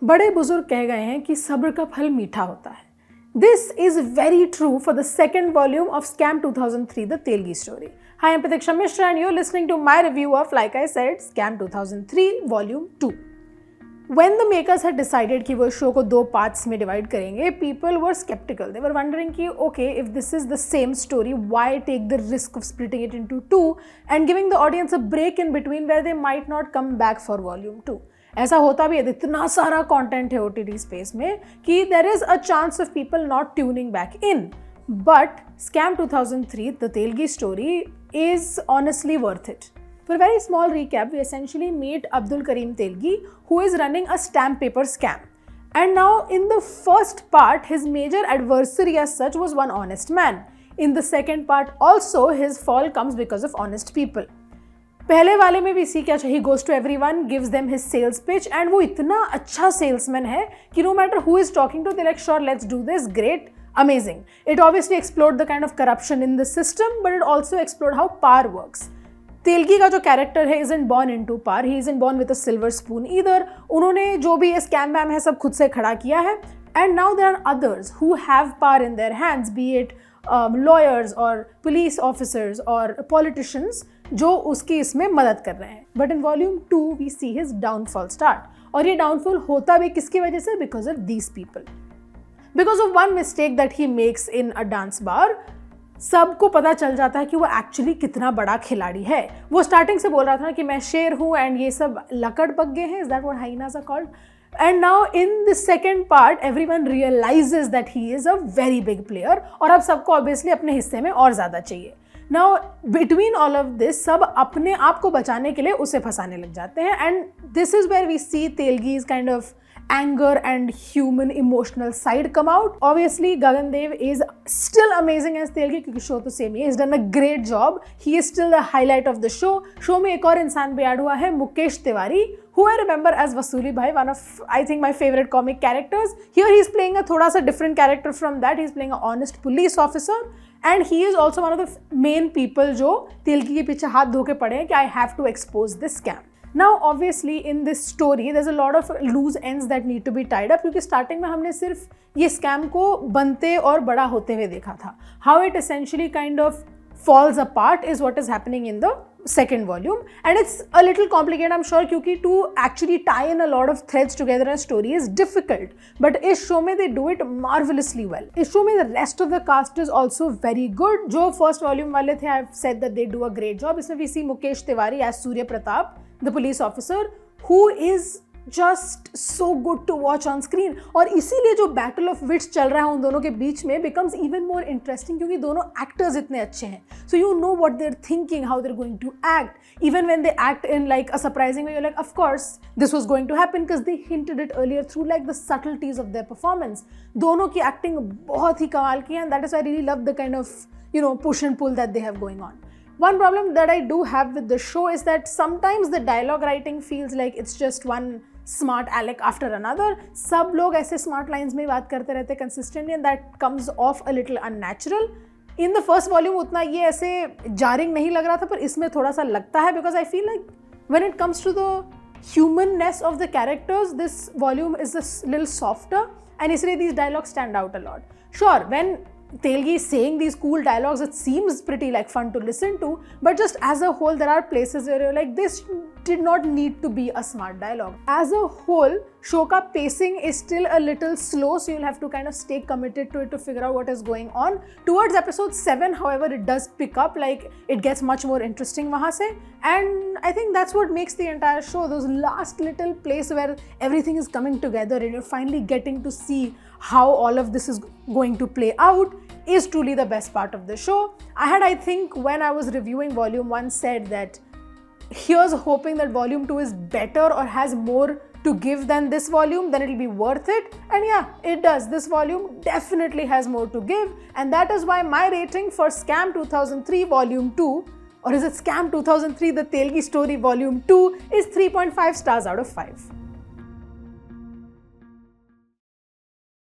बड़े बुजुर्ग कह गए हैं कि सब्र का फल मीठा होता है. This is very true for the second volume of Scam 2003, The Telgi Story. Hi, I'm Pratiksha Mishra and you're listening to my review of, like I said, Scam 2003 Volume 2. When the makers had decided कि वो show को 2 parts में divide करेंगे, people were skeptical. They were wondering कि okay, if this is the same story, why take the risk of splitting it into 2 and giving the audience a break in between where they might not come back for Volume 2. ऐसा होता भी है, इतना सारा content है OTT space में कि there is a chance of people not tuning back in. But Scam 2003, The Telgi Story is honestly worth it. For a very small recap, we essentially meet Abdul Karim Telgi, who is running a stamp paper scam. And now in the first part, his major adversary as such was one honest man. In the second part also, his fall comes because of honest people. पहले वाले में भी सी क्या चाहिए, goes to everyone, gives them his sales pitch and वो इतना अच्छा salesman है कि no matter who is talking to, they're like, sure, let's do this, great, amazing. It obviously explored the kind of corruption in the system, but it also explored how power works. Telgi का जो character है isn't born into power, he isn't born with a silver spoon either. उन्होंने जो भी ये scam वैम है सब खुद से खड़ा किया है. And now there are others who have power in their hands, be it lawyers or police officers or politicians, जो उसकी इसमें मदद कर रहे हैं. But in volume 2 we see his downfall start. और ये downfall होता भी किसकी वजह से? Because of these people. Because of one mistake that he makes in a dance bar, सबको पता चल जाता है कि वो एक्चुअली कितना बड़ा खिलाड़ी है. वो स्टार्टिंग से बोल रहा था कि मैं शेर हूँ एंड ये सब लकड़ पग्गे हैं. Is that what hyenas are called? And now in the second part everyone realises that he is a very big player और अब सबको ऑब्वियसली अपने हिस्से में और ज़्यादा चाहिए. Now between all of this सब अपने आप को बचाने के लिए उसे फंसाने लग जाते हैं. And this is where we see तेलगीज kind of anger and human emotional side come out. Obviously, Gagan Dev is still amazing as Telgi क्योंकि show तो same ही है. He's done a great job. He is still the highlight of the show. Show में एक और इंसान भी add हुआ है, Mukesh Tiwari, who I remember as Vasuli Bhai, one of I think my favorite comic characters. Here he is playing a थोड़ा सा different character from that. He is playing an honest police officer. And he is also one of the main people जो तेलगी के पीछे हाथ धो के पड़े हैं कि I have to expose this scam. Now obviously in this story there's a lot of loose ends that need to be tied up क्योंकि starting में हमने सिर्फ ये scam को बनते और बड़ा होते हुए देखा था. How it essentially kind of falls apart is what is happening in the second volume and it's a little complicated I'm sure क्योंकि to actually tie in a lot of threads together in a story is difficult. But इस show में they do it marvelously well. इस show में the rest of the cast is also very good. जो first volume वाले थे I've said that they do a great job. इसमें we see Mukesh Tiwari as Surya Pratap, the police officer, who is just so good to watch on screen. और इसीलिए जो battle of wits चल रहा है उन दोनों के बीच में becomes even more interesting क्योंकि दोनों actors इतने अच्छे हैं. So you know what they're thinking, how they're going to act. Even when they act in like a surprising way, you're like, of course this was going to happen because they hinted it earlier through like the subtleties of their performance. दोनों की acting बहुत ही कमाल की है and that is why I really love the kind of push and pull that they have going on. One problem that I do have with the show is that sometimes the dialogue writing feels like it's just one smart aleck after another. सब लोग ऐसे smart lines में बात करते रहते consistently and that comes off a little unnatural. In the first volume उतना ये ऐसे jarring नहीं लग रहा था पर इसमें थोड़ा सा लगता है because I feel like when it comes to the humanness of the characters, this volume is a little softer and इसलिए these dialogues stand out a lot. Sure, when Telgi is saying these cool dialogues, it seems pretty like fun to listen to, but just as a whole there are places where you're like this did not need to be a smart dialogue. As a whole, show ka pacing is still a little slow, so you'll have to kind of stay committed to it to figure out what is going on. Towards episode 7, however, it does pick up, like it gets much more interesting wahan se, and I think that's what makes the entire show, those last little place where everything is coming together and you're finally getting to see how all of this is going to play out is truly the best part of the show. I think when I was reviewing volume 1 said that here's hoping that volume 2 is better or has more to give than this volume, then it'll be worth it. And yeah, it does. This volume definitely has more to give and that is why my rating for Scam 2003 volume 2, or is it Scam 2003 The Telgi Story volume 2, is 3.5 stars out of 5.